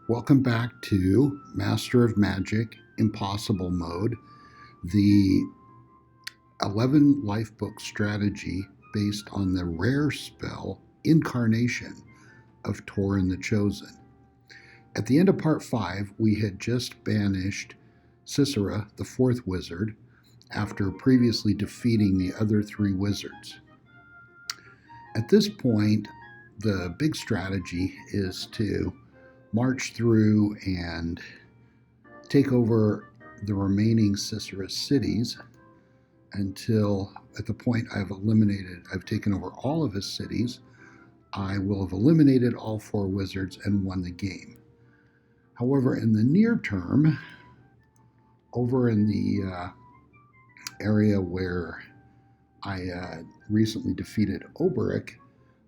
Welcome back to Master of Magic Impossible Mode, the 11 lifebook strategy based on the rare spell Incarnation of Torin the Chosen. At the end of part 5, we had just banished Sss'ra, the fourth wizard, after previously defeating the other 3 wizards. At this point, the big strategy is to march through and take over the remaining Sss'ra cities until at the point I've taken over all of his cities, I will have eliminated all 4 wizards and won the game. However, in the near term, over in the area where I recently defeated Oberic,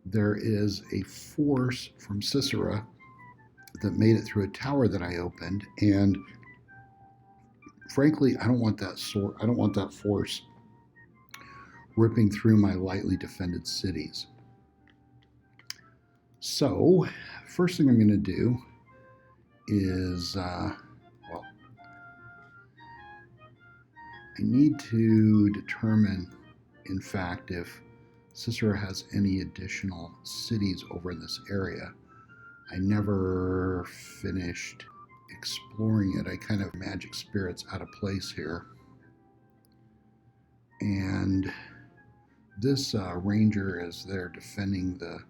there is a force from Sss'ra that made it through a tower that I opened, and frankly, I don't want that force ripping through my lightly defended cities. So, first thing I'm going to do is, I need to determine, in fact, if Sss'ra has any additional cities over in this area. I never finished exploring it. I kind of magic spirits out of place here. And this ranger is there defending the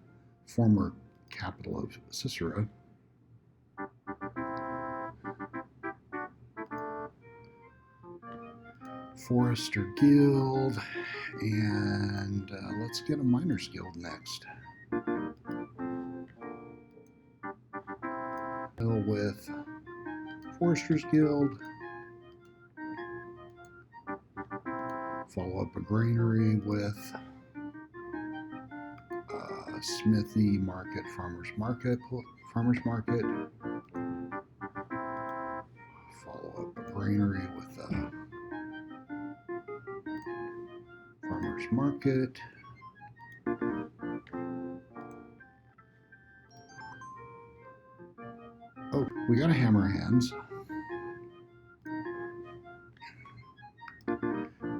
former capital of Sss'ra. Forester Guild, and let's get a Miners Guild next. With Foresters Guild, follow up a granary with Smithy Market, Farmers Market, follow up a granary with Farmers Market. Oh, we got a Hammer Hands.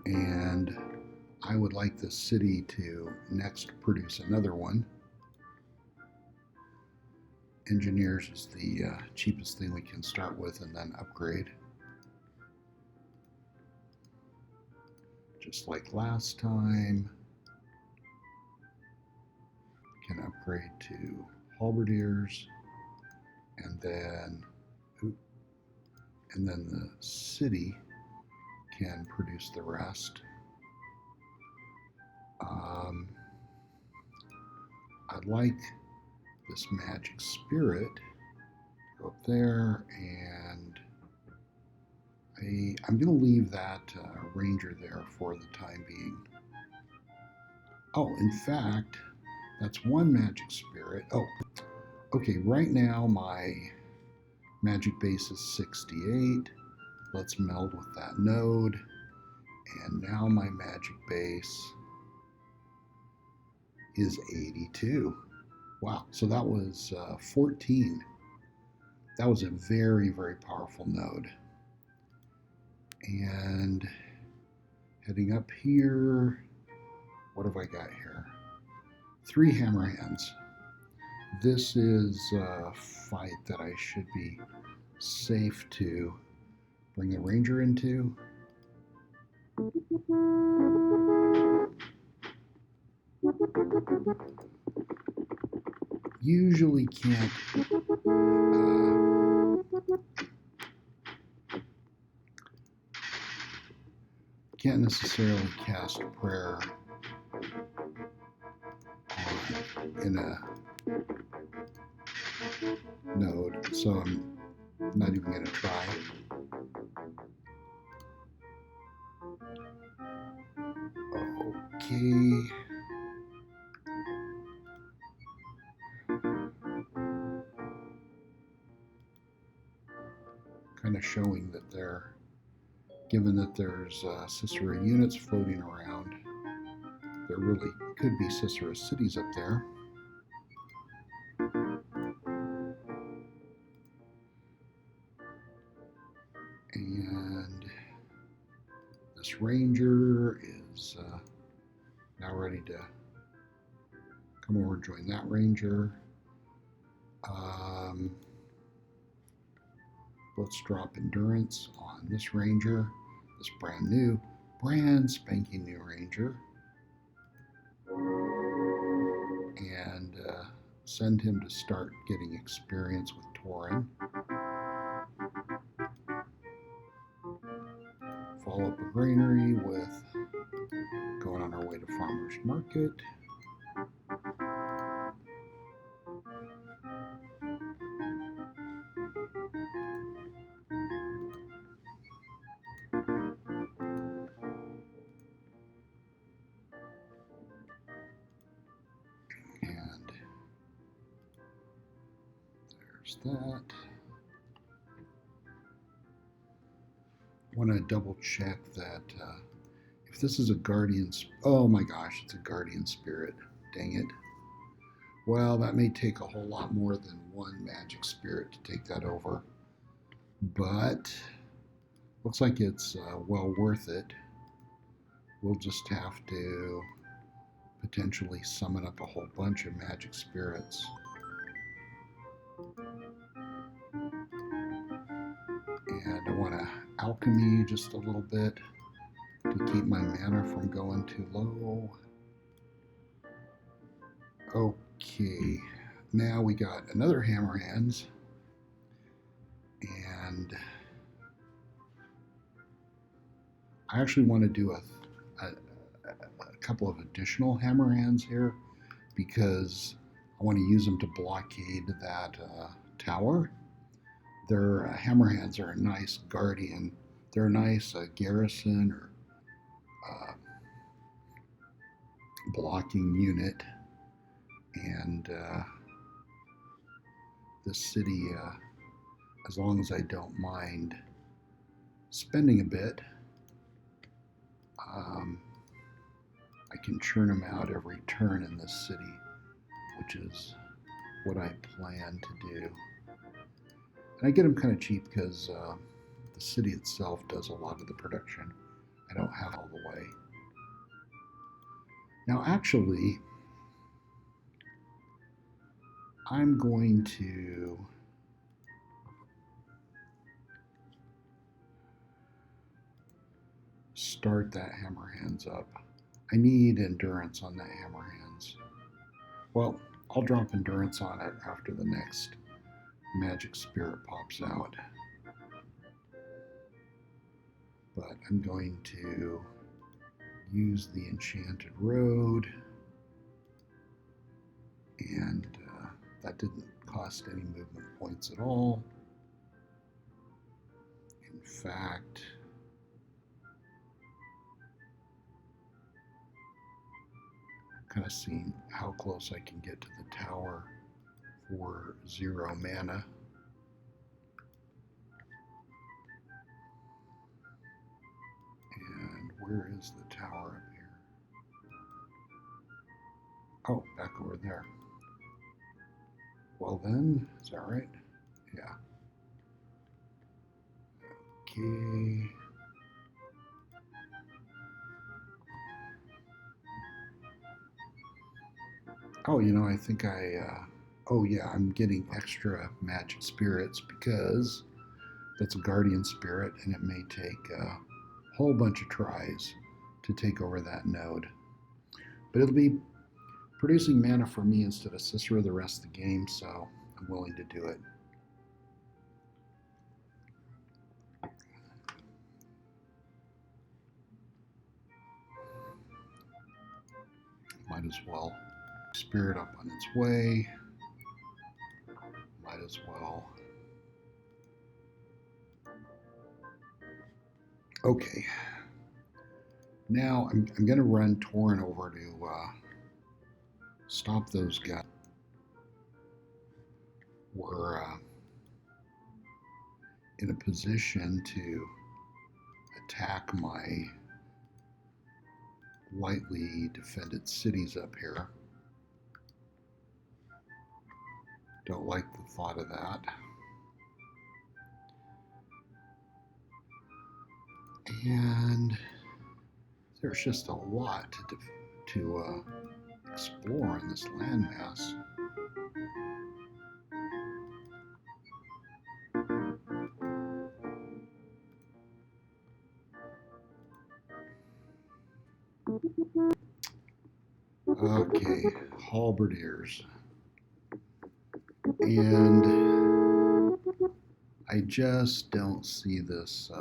And I would like the city to next produce another one. Engineers is the cheapest thing we can start with and then upgrade. Just like last time. Can upgrade to Halberdiers. And then the city can produce the rest. I'd like this magic spirit go up there, and I'm going to leave that ranger there for the time being. Oh, in fact, that's one magic spirit. Oh, okay, right now my magic base is 68. Let's meld with that node. And now my magic base is 82. Wow, so that was 14. That was a very, very powerful node. And heading up here, what have I got here? 3 Hammer Hands. This is a fight that I should be safe to bring the ranger into. Usually can't necessarily cast prayer in a node, so I'm not even going to try. Okay. Kind of showing that given that there's Sss'ra units floating around, there really could be Sss'ra cities up there. This ranger is now ready to come over and join that ranger. Let's drop endurance on this ranger, this brand spanking new ranger, and send him to start getting experience with Torin. Follow up a granary with going on our way to Farmer's Market. And there's that. Want to double check that if this is a guardian, oh my gosh, it's a guardian spirit. Dang it. Well, that may take a whole lot more than one magic spirit to take that over, but looks like it's well worth it. We'll just have to potentially summon up a whole bunch of magic spirits. And I want to alchemy just a little bit to keep my mana from going too low. Okay, now we got another hammer hands, and I actually want to do a couple of additional hammer hands here because I want to use them to blockade that tower. Their hammer hands are a nice guardian. They're a nice garrison or blocking unit, and this city, as long as I don't mind spending a bit, I can churn them out every turn in this city, which is what I plan to do. And I get them kind of cheap because the city itself does a lot of the production. I don't have all the way. Now, actually, I'm going to start that hammer hands up. I need endurance on that hammer hands. Well, I'll drop endurance on it after the next magic spirit pops out. But I'm going to use the enchanted road, and that didn't cost any movement points at all. In fact, kind of seeing how close I can get to the tower for 0 mana. And where is the tower up here? Oh, back over there. Well then, is that right? Yeah. Okay. Oh, I think oh yeah, I'm getting extra magic spirits because that's a guardian spirit, and it may take a whole bunch of tries to take over that node. But it'll be producing mana for me instead of Sss'ra the rest of the game, so I'm willing to do it. Might as well. Spirit up on its way. Might as well. Okay. Now I'm going to run Torin over to stop those guys. We're in a position to attack my lightly defended cities up here. Don't like the thought of that. And There's just a lot to explore in this landmass. Okay, halberdiers. And I just don't see this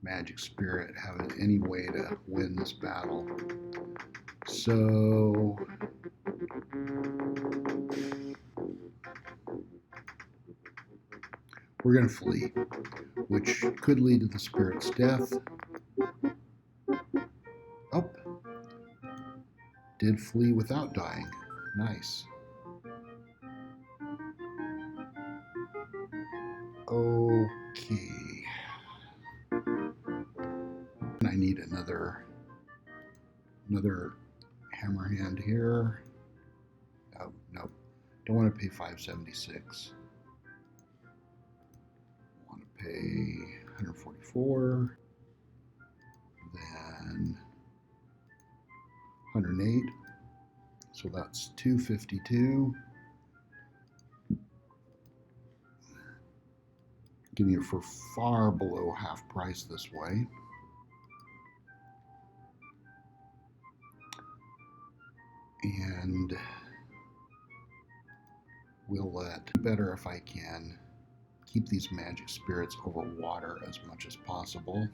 magic spirit having any way to win this battle. So we're going to flee, which could lead to the spirit's death. Oh, did flee without dying. Nice. Okay. I need another hammer hand here. Oh, nope. Don't want to pay 576. Want to pay 144. Then 108. So that's 252. Getting it for far below half price this way. And we'll let better if I can keep these magic spirits over water as much as possible.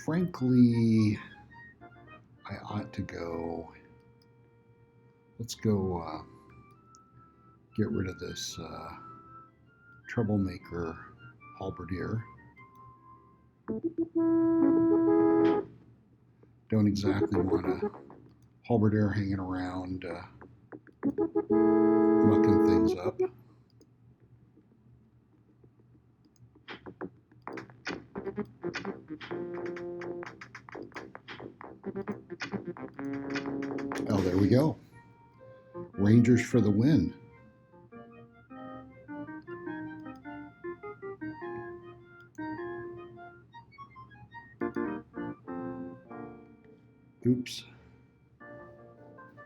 Frankly, I ought to go. Let's go get rid of this troublemaker halberdier. Don't exactly want a halberdier hanging around mucking things up. Oh, there we go. Rangers for the win. Oops.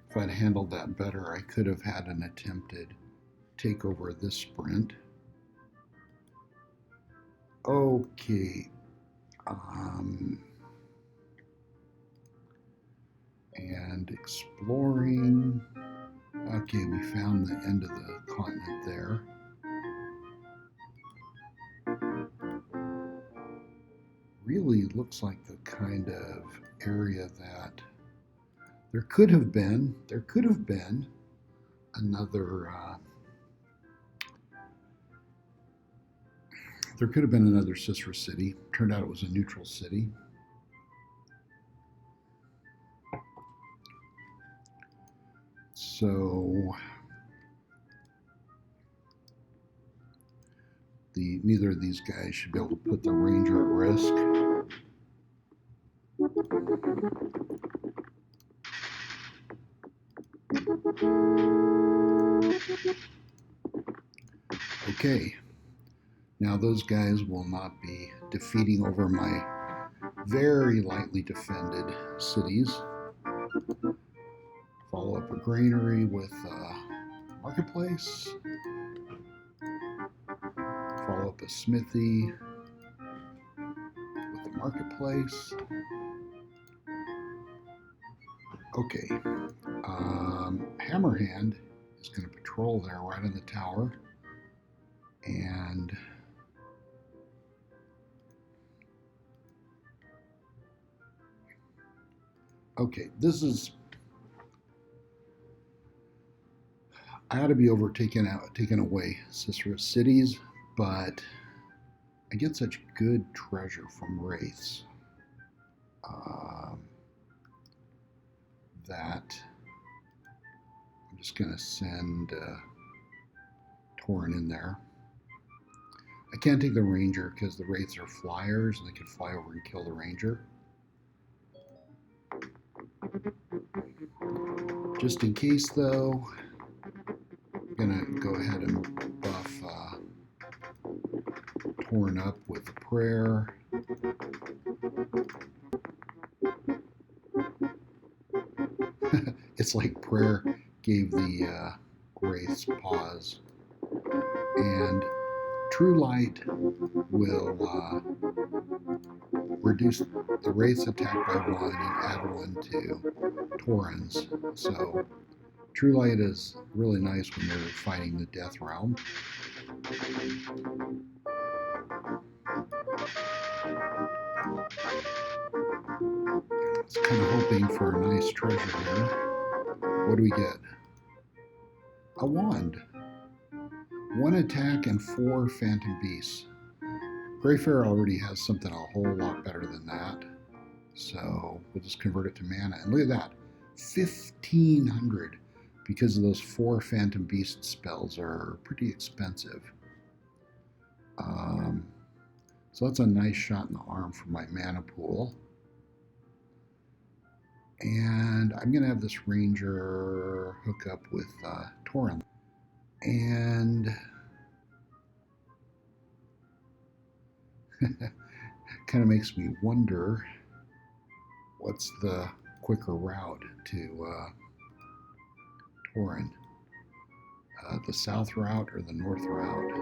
If I'd handled that better, I could have had an attempted takeover of this sprint. Okay. And exploring. Okay, we found the end of the continent there. Really looks like the kind of area that there could have been another Sss'ra city. Turned out it was a neutral city. So neither of these guys should be able to put the ranger at risk. Okay, now those guys will not be defeating over my very lightly defended cities. Follow up a granary with a marketplace. Follow up a smithy with a marketplace. Okay, Hammerhand is going to patrol there right in the tower. And okay, this is, I ought to be taken away Sss'ra cities, but I get such good treasure from wraiths that I'm just going to send Torin in there. I can't take the ranger because the wraiths are flyers and they can fly over and kill the ranger. Just in case though, I'm gonna go ahead and buff Torin up with a prayer. It's like prayer gave the wraiths pause. And true light will reduce the wraith's attack by 1 and add 1 to Torin's. So true light is really nice when you're fighting the death realm. It's kind of hoping for a nice treasure here. What do we get? A wand. 1 attack and 4 phantom beasts. Greyfair already has something a whole lot better than that. So we'll just convert it to mana. And look at that. 1,500. Because of those 4 phantom beast spells are pretty expensive. So that's a nice shot in the arm for my mana pool. And I'm going to have this ranger hook up with Torin. And kind of makes me wonder what's the quicker route to Torin. The south route or the north route?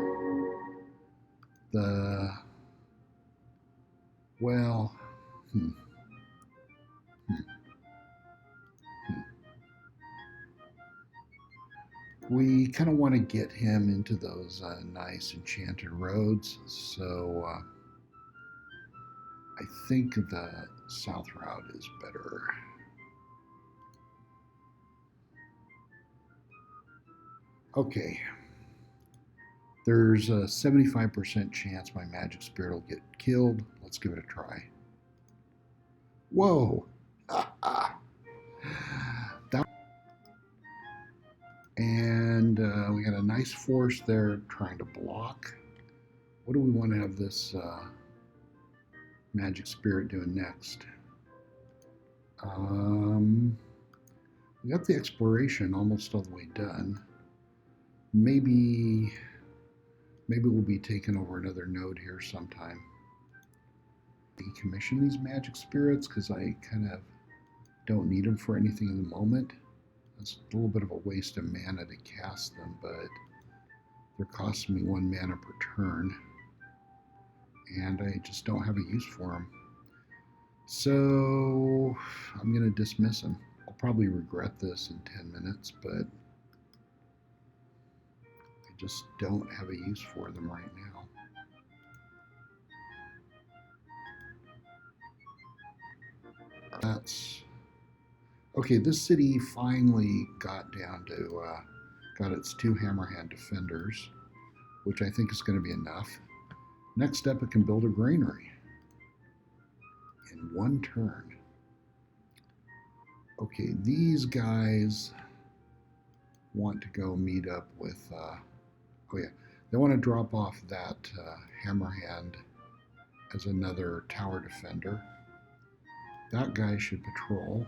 We kind of want to get him into those nice enchanted roads, so I think the south route is better. Okay. There's a 75% chance my magic spirit will get killed. Let's give it a try. Whoa! And we got a nice force there trying to block. What do we want to have this magic spirit doing next? We got the exploration almost all the way done. Maybe we'll be taking over another node here sometime. Decommission these magic spirits because I kind of don't need them for anything in the moment. It's a little bit of a waste of mana to cast them, but they're costing me 1 mana per turn, and I just don't have a use for them. So I'm going to dismiss them. I'll probably regret this in 10 minutes, but I just don't have a use for them right now. That's okay. This city finally got down to got its 2 hammerhand defenders, which I think is going to be enough. Next step, it can build a granary in 1 turn. Okay, these guys want to go meet up with oh yeah, they want to drop off that hammerhand as another tower defender. That guy should patrol.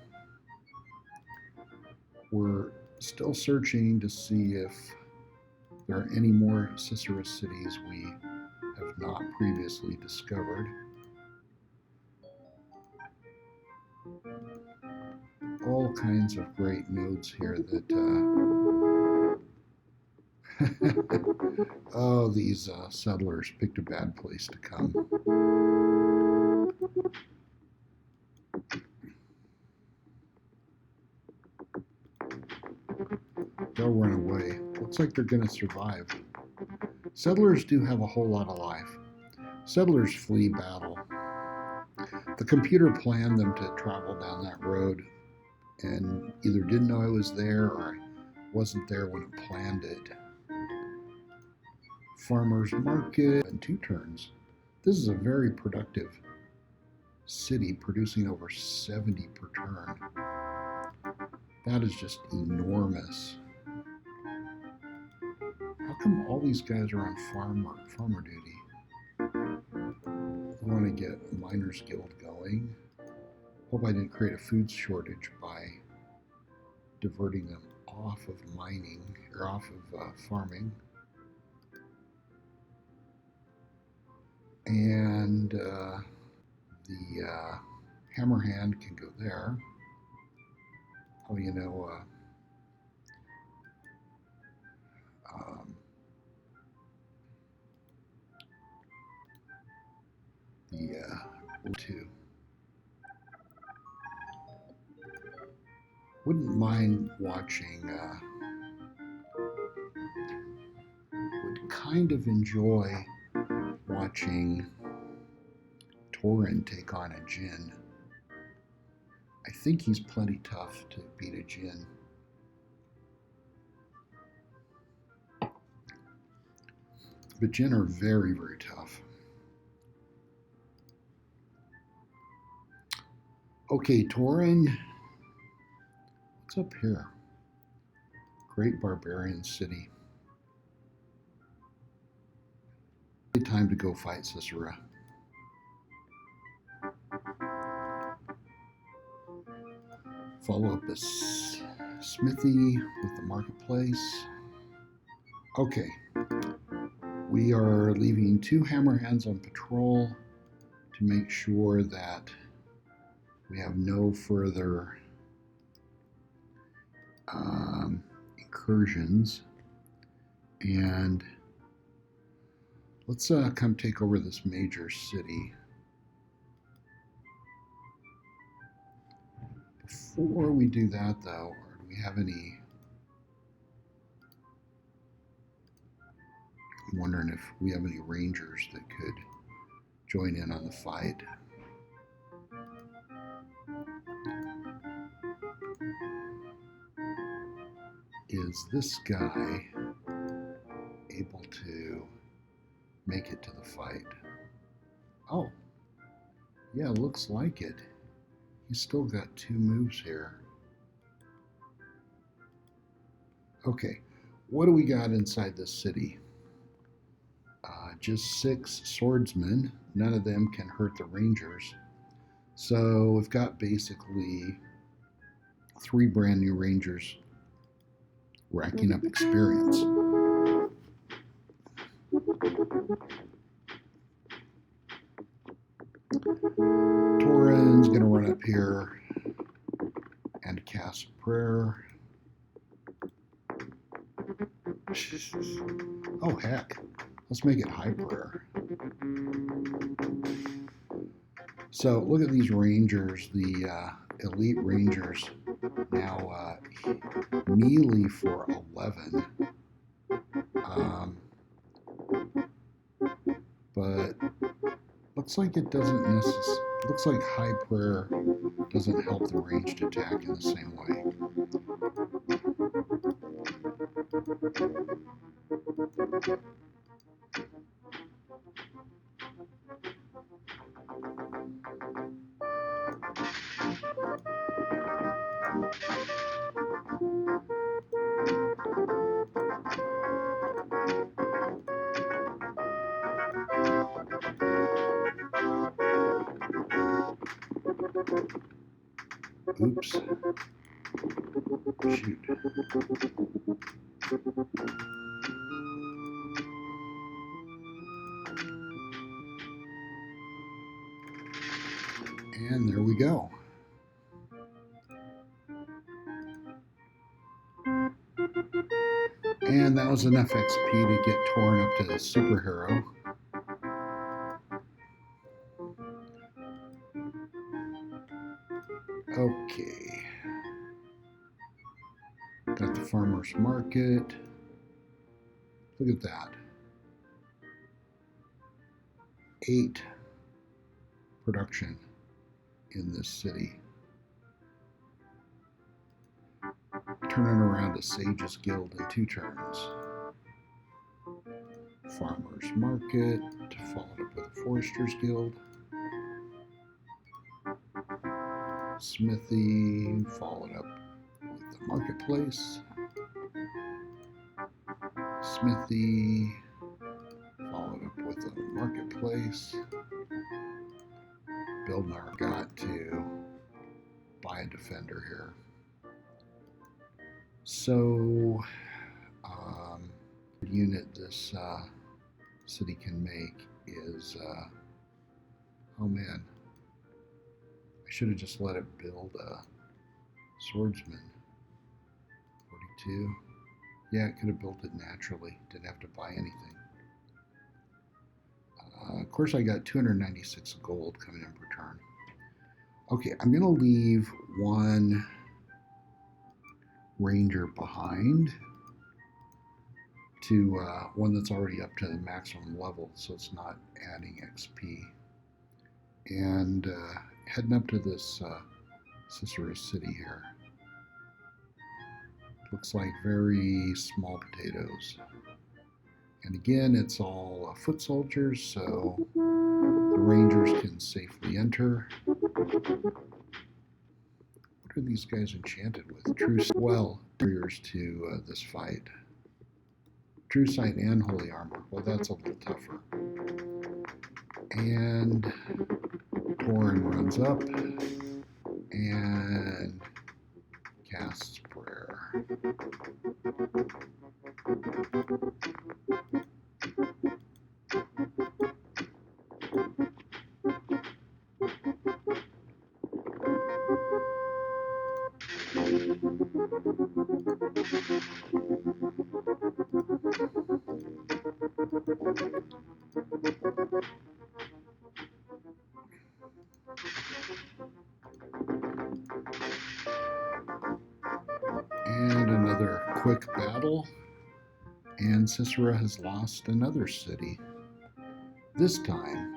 We're still searching to see if there are any more Sss'ra cities we have not previously discovered. All kinds of great nodes here that oh, these settlers picked a bad place to come. They'll run away. Looks like they're going to survive. Settlers do have a whole lot of life. Settlers flee battle. The computer planned them to travel down that road and either didn't know I was there or I wasn't there when it planned it. Farmer's market in 2 turns. This is a very productive city, producing over 70 per turn. That is just enormous. How come all these guys are on farmer duty? I want to get a miners guild going. Hope I didn't create a food shortage by diverting them off of mining or off of farming. And The hammer hand can go there. Oh, you know, the two. Wouldn't mind watching. Would kind of enjoy watching Torin take on a Jin. I think he's plenty tough to beat a Jin. But Jin are very, very tough. Okay, Torin. What's up here? Great Barbarian City. Time to go fight Sss'ra. Follow up this smithy with the marketplace. Okay. We are leaving 2 hammer hands on patrol to make sure that we have no further incursions. And let's come take over this major city. Before we do that, though, do we have any... I'm wondering if we have any rangers that could join in on the fight. Is this guy able to make it to the fight? Oh, yeah, looks like it. He's still got 2 moves here. Okay, what do we got inside this city? Just 6 swordsmen. None of them can hurt the rangers. So we've got basically 3 brand new rangers racking up experience. Torin's going to run up here and cast prayer. Oh, heck. Let's make it high prayer. So look at these rangers, the elite rangers. Now melee for 11. But looks like it doesn't necessarily. Looks like high prayer doesn't help the ranged attack in the same way. Oops. Shoot. And there we go. And that was enough XP to get Torin up to the superhero. Okay. Got the farmer's market. Look at that. 8 production in this city. Turning around a Sage's Guild in 2 turns. Farmer's Market, followed up with a Forester's Guild. Smithy, followed up with the Marketplace. Smithy, followed up with the Marketplace. Bildnar got to buy a defender here. So, the unit this city can make is, oh man, should have just let it build a swordsman. 42. Yeah, it could have built it naturally. Didn't have to buy anything. Of course, I got 296 gold coming in per turn. Okay, I'm going to leave one ranger behind to one that's already up to the maximum level, so it's not adding XP. And heading up to this Sss'ra city here. Looks like very small potatoes. And again, it's all foot soldiers, so the rangers can safely enter. What are these guys enchanted with? True, well, barriers to this fight. True sight and holy armor. Well, that's a little tougher. And Torin runs up and casts prayer. And another quick battle, and Sss'ra has lost another city. This time,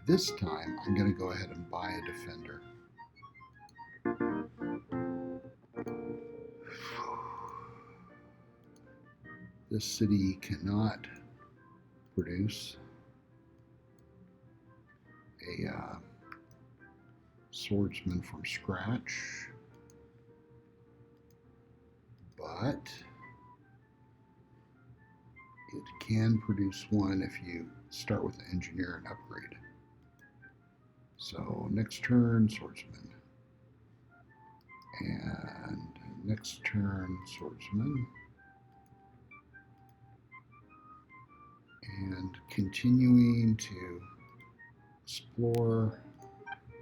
I'm going to go ahead and buy a defender. This city cannot produce a swordsman from scratch, but it can produce one if you start with the engineer and upgrade. So next turn, swordsman. And next turn, swordsman. And continuing to explore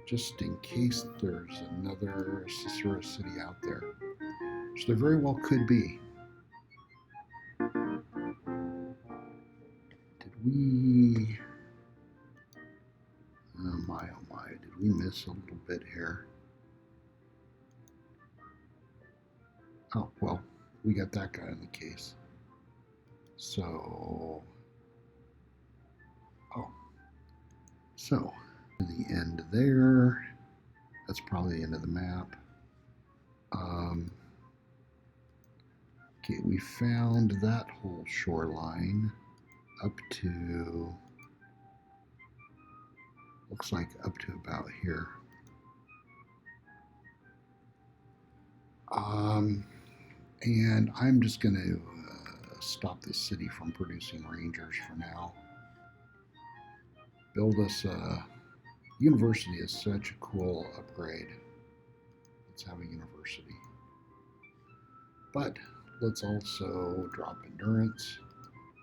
just in case there's another Sss'ra city out there, which there very well could be. Did we, oh my, did we miss a little bit here? Oh, well, we got that guy in the case. So, so the end there. That's probably the end of the map. Okay, we found that whole shoreline up to, looks like up to about here. And I'm just going to stop this city from producing rangers for now. Build us a university is such a cool upgrade. Let's have a university. But let's also drop endurance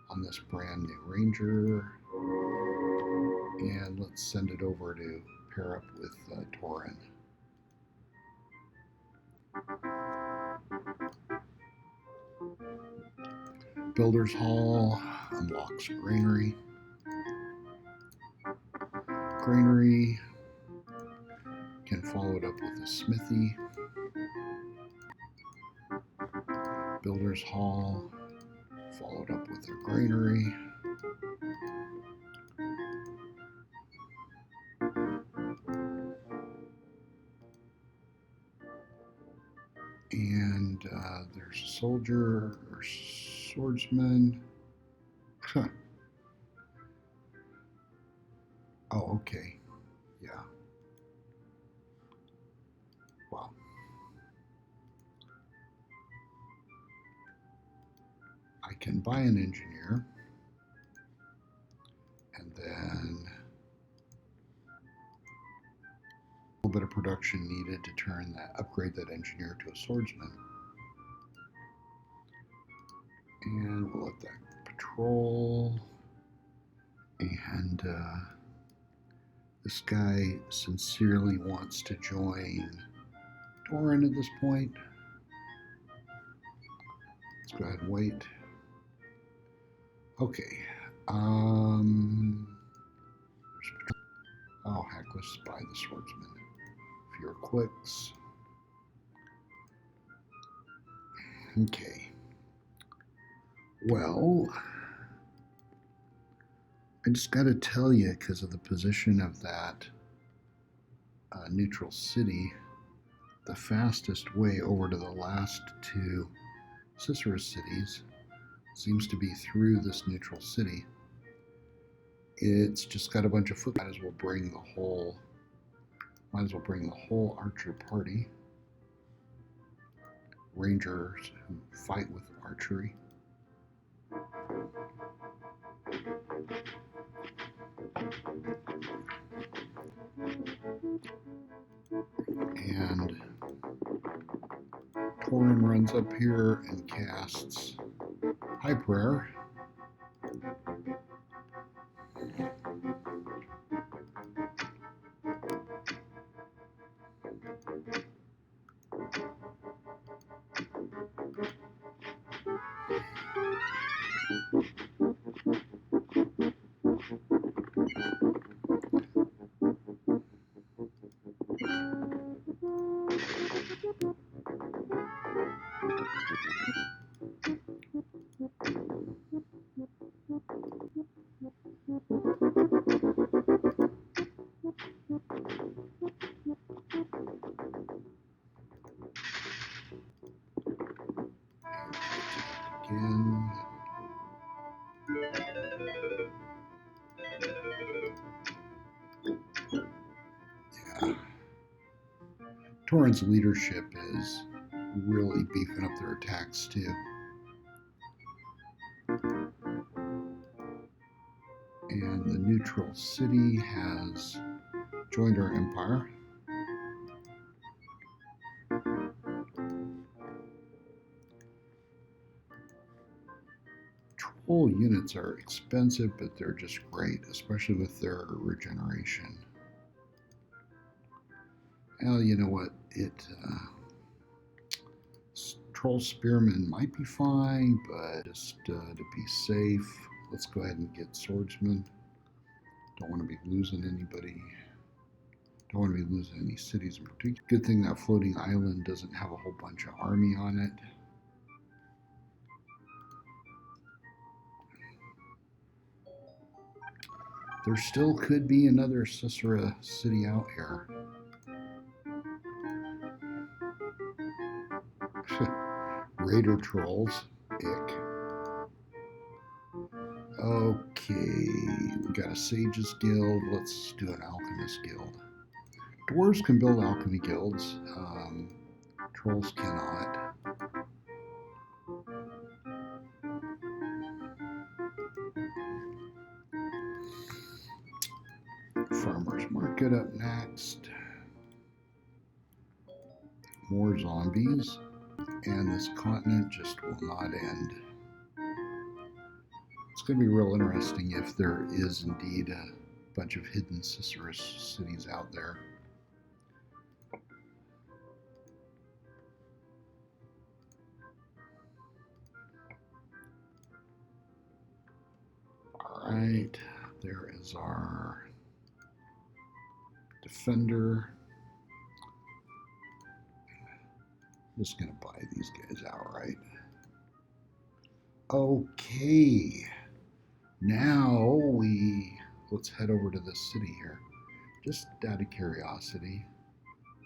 on this brand new ranger. And let's send it over to pair up with Torin. Builder's Hall unlocks granary. Granary can follow it up with a smithy. Builder's Hall followed up with a granary. And there's a soldier or swordsman. Huh. Oh, okay. Yeah. Wow. I can buy an engineer and then a little bit of production needed to turn that, upgrade that engineer to a swordsman. And we'll let that patrol. And This guy sincerely wants to join Torin at this point. Let's go ahead and wait. Okay. Oh, heck, let's spy the swordsman. Fewer clicks. Okay. Well, I just got to tell you, because of the position of that neutral city, the fastest way over to the last two Sss'ra cities seems to be through this neutral city. It's just got a bunch of foot. Might as well bring the whole archer party. Rangers who fight with archery. And Torin runs up here and casts High Prayer. Again. Yeah. Torin's leadership is really beefing up their attacks too. And the neutral city has joined our empire. Troll units are expensive, but they're just great, especially with their regeneration. Well, you know what? Troll spearmen might be fine, but just to be safe, let's go ahead and get swordsmen. Don't want to be losing anybody. Don't want to be losing any cities in particular. Good thing that floating island doesn't have a whole bunch of army on it. There still could be another Sss'ra city out here. Raider trolls. Ick. Okay, we got a Sages Guild. Let's do an Alchemist Guild. Dwarves can build alchemy guilds. Trolls cannot. Farmer's Market up next. More zombies. And this continent just will not end. It's going to be real interesting if there is indeed a bunch of hidden Sss'ra cities out there. Alright, there is our defender. I'm just going to buy these guys outright. Okay, now let's head over to this city here. Just out of curiosity,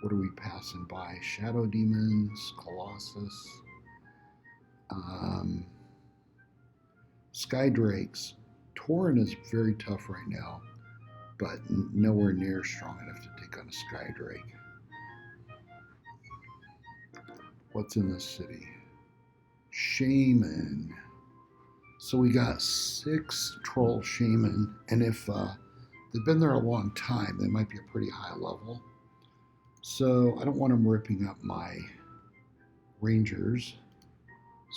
what are we passing by? Shadow Demons, Colossus, Sky Drakes. Torin is very tough right now, but nowhere near strong enough to take on a Sky Drake. What's in this city? Shaman. So we got 6 troll shaman, and if they've been there a long time, they might be a pretty high level. So I don't want them ripping up my rangers.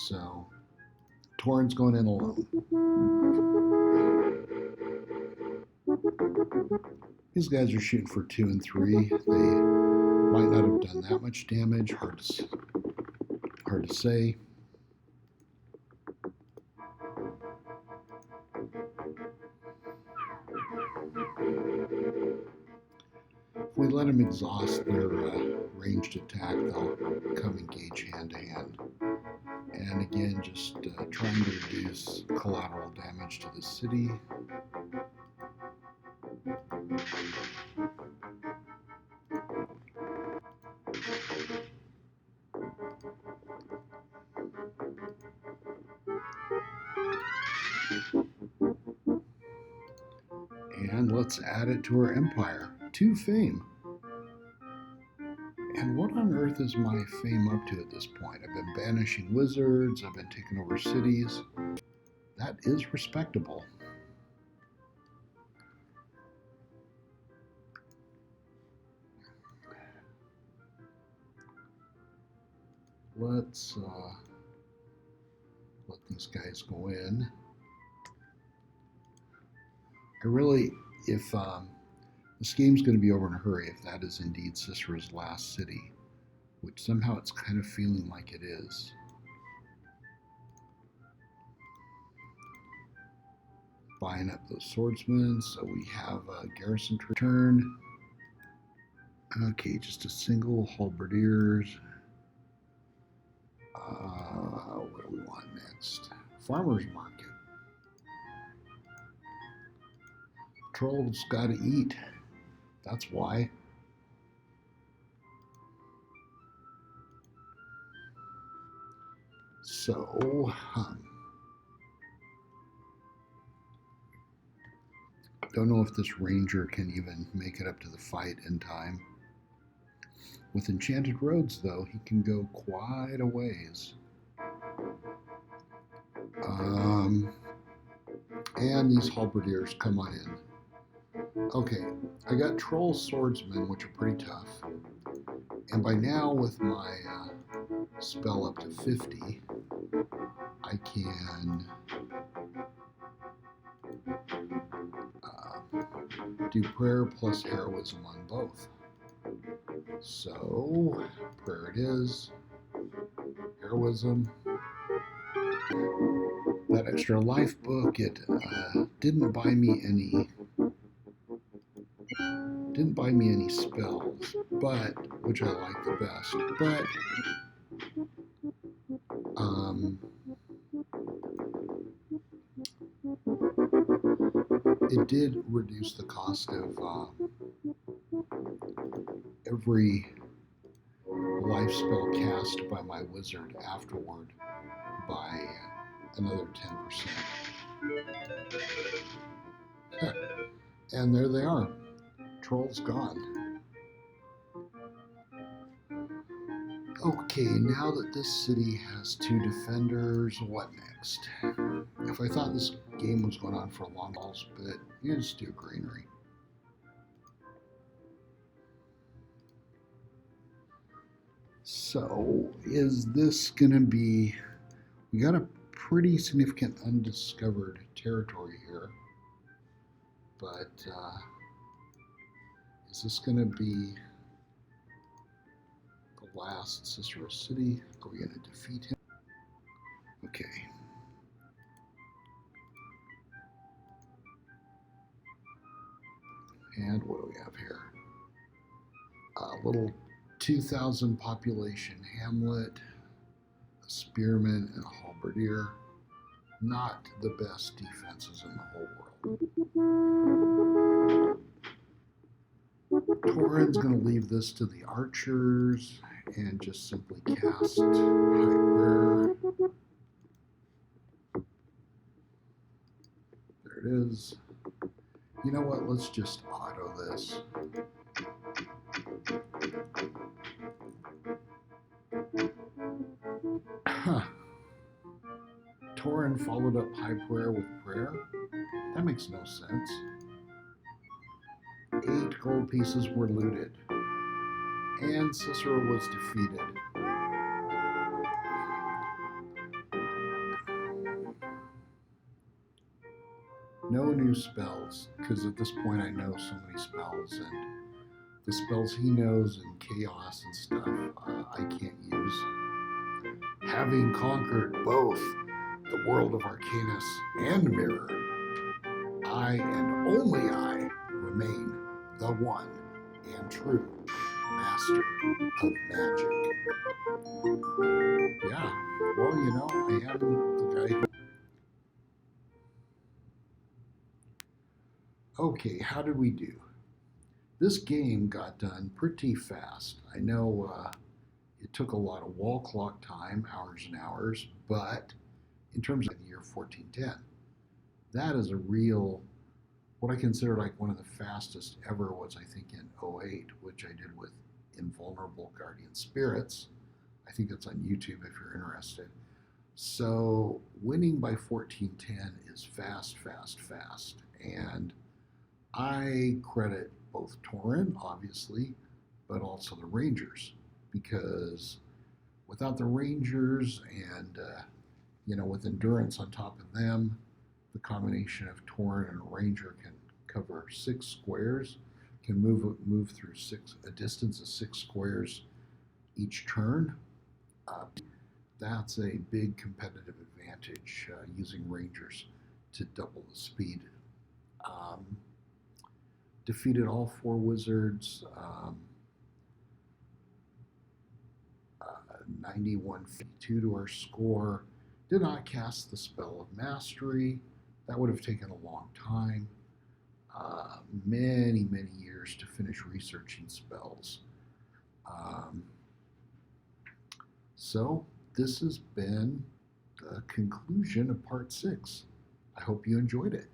So Torin's going in alone. These guys are shooting for 2 and 3. They might not have done that much damage. Hard to say. If we let them exhaust their ranged attack, they'll come engage hand to hand. And again, just trying to reduce collateral damage to the city. And let's add it to our empire. 2 fame. And what on earth is my fame up to at this point? I've been banishing wizards, I've been taking over cities. That is respectable. Let's let these guys go in. If this game's going to be over in a hurry, if that is indeed Sss'ra's last city, which somehow it's kind of feeling like it is. Buying up those swordsmen, so we have a garrison to return. Okay, just a single halberdiers. What do we want next? Farmer's market. Trolls gotta eat. That's why. So, don't know if this ranger can even make it up to the fight in time. With enchanted roads, though, he can go quite a ways. And these halberdiers come on in. Okay, I got troll swordsmen, which are pretty tough. And by now, with my spell up to 50, I can do prayer plus heroism on both. So, prayer it is. Heroism. That extra life book, it didn't buy me any spells, but which I like the best. But it did reduce the cost of every life spell cast by my wizard afterward by another 10%. And there they are. Troll's gone. Okay, now that this city has 2 defenders, what next? If I thought this game was going on for a long haul, but here's do greenery. So, is this going to be... We got a pretty significant undiscovered territory here, but is this going to be the last Sss'ra city? Are we going to defeat him? Okay. And what do we have here? A little 2,000 population hamlet, a spearman, and a halberdier. Not the best defenses in the whole world. Torin's going to leave this to the archers and just simply cast High Prayer. There it is. You know what? Let's just auto this. Torin followed up High Prayer with prayer? That makes no sense. 8 gold pieces were looted. And Sss'ra was defeated. No new spells, because at this point I know so many spells, and the spells he knows and chaos and stuff I can't use. Having conquered both the world of Arcanus and Mirror, I and only I remain the one and true master of magic. Yeah, well, I am the guy who. Okay, how did we do? This game got done pretty fast. I know it took a lot of wall clock time, hours and hours, but in terms of the year 1410, that is a real, what I consider like one of the fastest ever was I think in '08, which I did with Invulnerable Guardian Spirits. I think it's on YouTube if you're interested. So winning by 1410 is fast, fast, fast. And I credit both Torin, obviously, but also the Rangers, because without the Rangers and, with endurance on top of them, the combination of Torin and a Ranger can cover 6 squares, can move through a distance of 6 squares each turn. That's a big competitive advantage using Rangers to double the speed. Um, Defeated all 4 wizards, 91-52 to our score. Did not cast the spell of mastery. That would have taken a long time. Many, many years to finish researching spells. Um, so this has been the conclusion of part 6. I hope you enjoyed it.